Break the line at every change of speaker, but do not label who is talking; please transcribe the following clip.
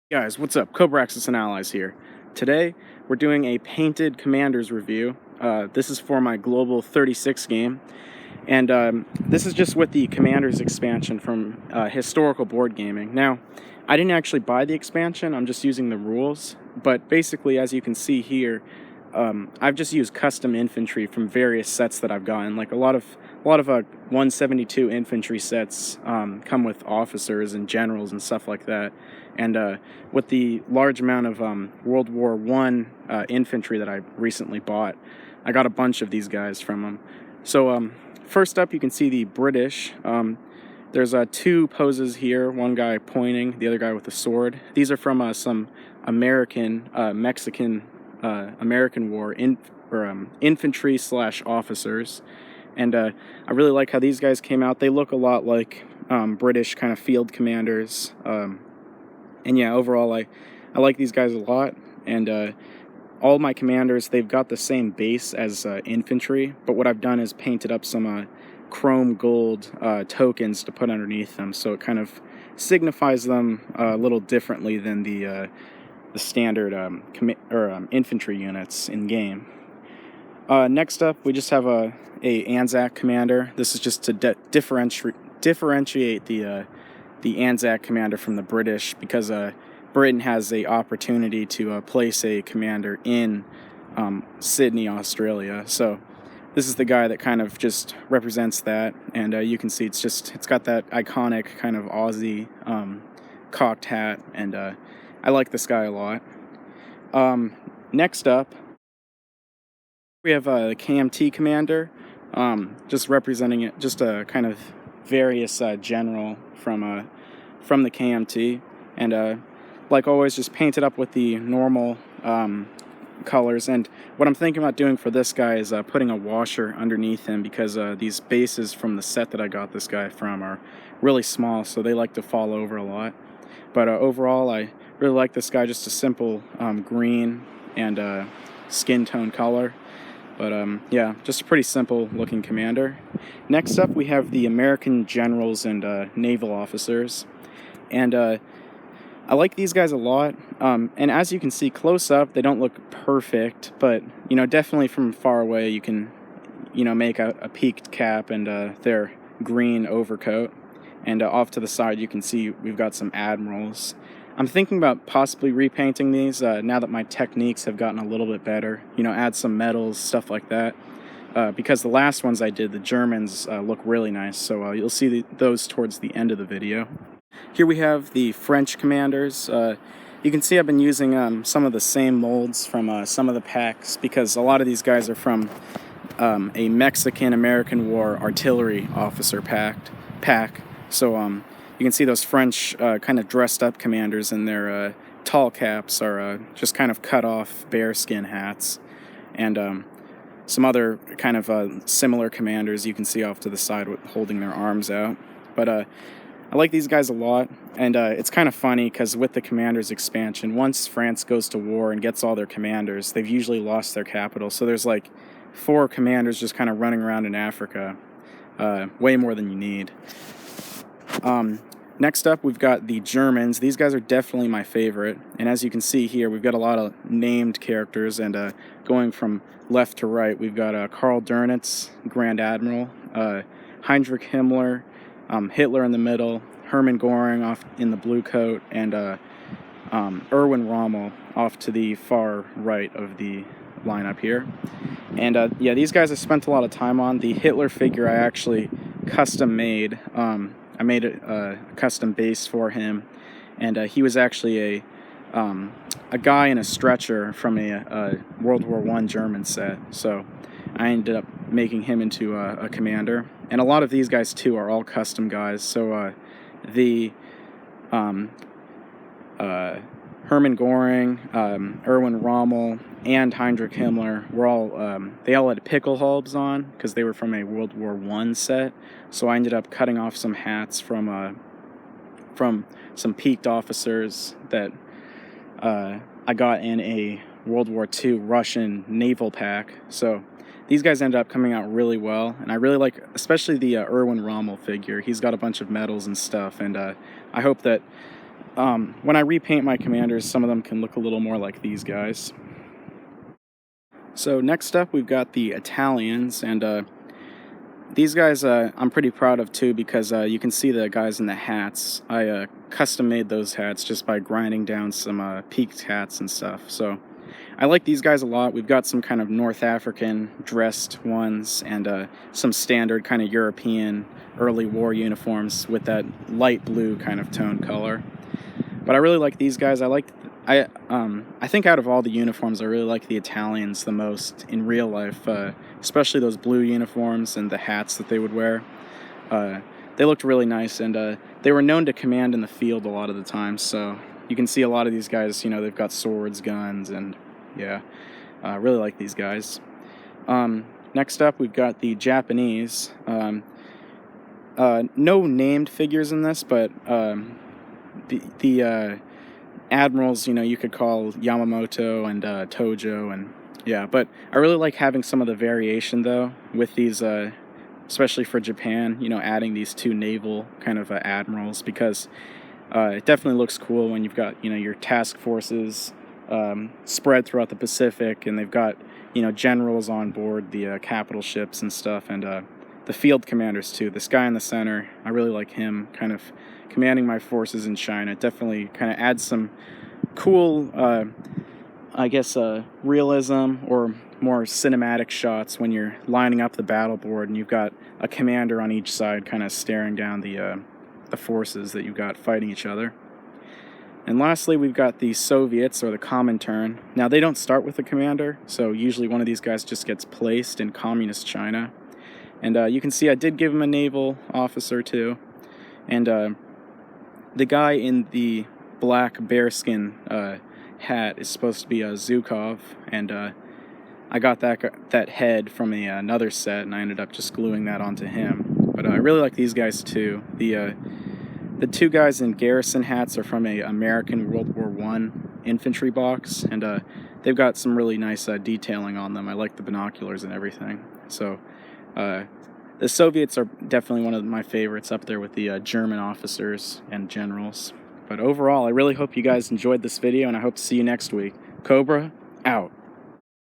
Guys, what's up? Cobraxis and Allies here. Today, we're doing a painted Commanders review. This is for my Global 36 game, and this is just with the Commanders expansion from Historical Board Gaming. Now, I didn't actually buy the expansion, I'm just using the rules, but basically, as you can see here, I've just used custom infantry from various sets that I've gotten. Like a lot of 172 infantry sets come with officers and generals and stuff like that. And with the large amount of World War I infantry that I recently bought, I got a bunch of these guys from them. So first up, you can see the British. There's two poses here, one guy pointing, the other guy with a sword. These are from some American, Mexican, American War infantry / officers. And I really like how these guys came out. They look a lot like British kind of field commanders. And yeah, overall, I like these guys a lot. And all my commanders, they've got the same base as infantry, but what I've done is painted up some chrome gold tokens to put underneath them, so it kind of signifies them a little differently than the standard infantry units in game. Next up, we just have a Anzac commander. This is just to differentiate the Anzac commander from the British, because Britain has a opportunity to place a commander in Sydney, Australia. So this is the guy that kind of just represents that, and you can see it's got that iconic kind of Aussie cocked hat, and I like this guy a lot. Next up, we have the KMT commander, just representing it, just a kind of various general from the KMT, and like always, just paint it up with the normal colors. And what I'm thinking about doing for this guy is putting a washer underneath him, because these bases from the set that I got this guy from are really small, so they like to fall over a lot. But overall, I really like this guy, just a simple green and skin tone color. But yeah, just a pretty simple looking commander. Next up, we have the American generals and naval officers. And I like these guys a lot. And as you can see close up, they don't look perfect, but definitely from far away you can make a peaked cap and their green overcoat. And off to the side you can see we've got some admirals. I'm thinking about possibly repainting these now that my techniques have gotten a little bit better. Add some metals, stuff like that. Because the last ones I did, the Germans, look really nice. So you'll see those towards the end of the video. Here we have the French commanders. You can see I've been using some of the same molds from some of the packs, because a lot of these guys are from a Mexican-American War artillery officer pack. So you can see those French kind of dressed up commanders, and their tall caps are just kind of cut off bearskin hats. And some other kind of similar commanders you can see off to the side holding their arms out. But I like these guys a lot, and it's kind of funny because with the Commanders expansion, once France goes to war and gets all their commanders, they've usually lost their capital. So there's like 4 commanders just kind of running around in Africa, way more than you need. Next up, we've got the Germans. These guys are definitely my favorite, and as you can see here, we've got a lot of named characters, and going from left to right, we've got Karl Dönitz, Grand Admiral, Heinrich Himmler, Hitler in the middle, Hermann Göring off in the blue coat, and Erwin Rommel off to the far right of the lineup here. And yeah, these guys I spent a lot of time on. The Hitler figure I actually custom made. I made a custom base for him, and he was actually a guy in a stretcher from a World War I German set. So I ended up making him into a commander. And a lot of these guys too are all custom guys. So the Hermann Göring, Erwin Rommel, and Heinrich Himmler were all they all had pickle hulbs on because they were from a World War I set. So I ended up cutting off some hats from some peaked officers that I got in a World War II Russian naval pack. So these guys ended up coming out really well, and I really like especially the Erwin Rommel figure. He's got a bunch of medals and stuff, and I hope that when I repaint my commanders, some of them can look a little more like these guys. So next up, we've got the Italians, and these guys I'm pretty proud of too, because you can see the guys in the hats. I custom made those hats just by grinding down some peaked hats and stuff. So I like these guys a lot. We've got some kind of North African dressed ones, and some standard kind of European early war uniforms with that light blue kind of tone color. But I really like these guys. I think out of all the uniforms, I really like the Italians the most in real life, especially those blue uniforms and the hats that they would wear. They looked really nice, and they were known to command in the field a lot of the time. So you can see a lot of these guys, you know, they've got swords, guns, and yeah, I really like these guys. Next up, we've got the Japanese. No named figures in this, but the admirals, you know, you could call Yamamoto and Tojo, and yeah, but I really like having some of the variation though with these, especially for Japan, you know, adding these two naval kind of admirals, because it definitely looks cool when you've got, you know, your task forces spread throughout the Pacific, and they've got, you know, generals on board the capital ships and stuff, and the field commanders too. This guy in the center, I really like him kind of commanding my forces in China. It definitely kind of adds some cool, I guess, realism or more cinematic shots when you're lining up the battle board and you've got a commander on each side kind of staring down the forces that you've got fighting each other. And lastly, we've got the Soviets, or the Comintern. Now, they don't start with a commander, so usually one of these guys just gets placed in communist China. And you can see I did give him a naval officer too. And the guy in the black bearskin hat is supposed to be Zhukov, and I got that head from another set, and I ended up just gluing that onto him. But I really like these guys too. The two guys in garrison hats are from a American World War I infantry box, and they've got some really nice detailing on them. I like the binoculars and everything. So the Soviets are definitely one of my favorites, up there with the German officers and generals. But overall, I really hope you guys enjoyed this video, and I hope to see you next week. Cobra, out.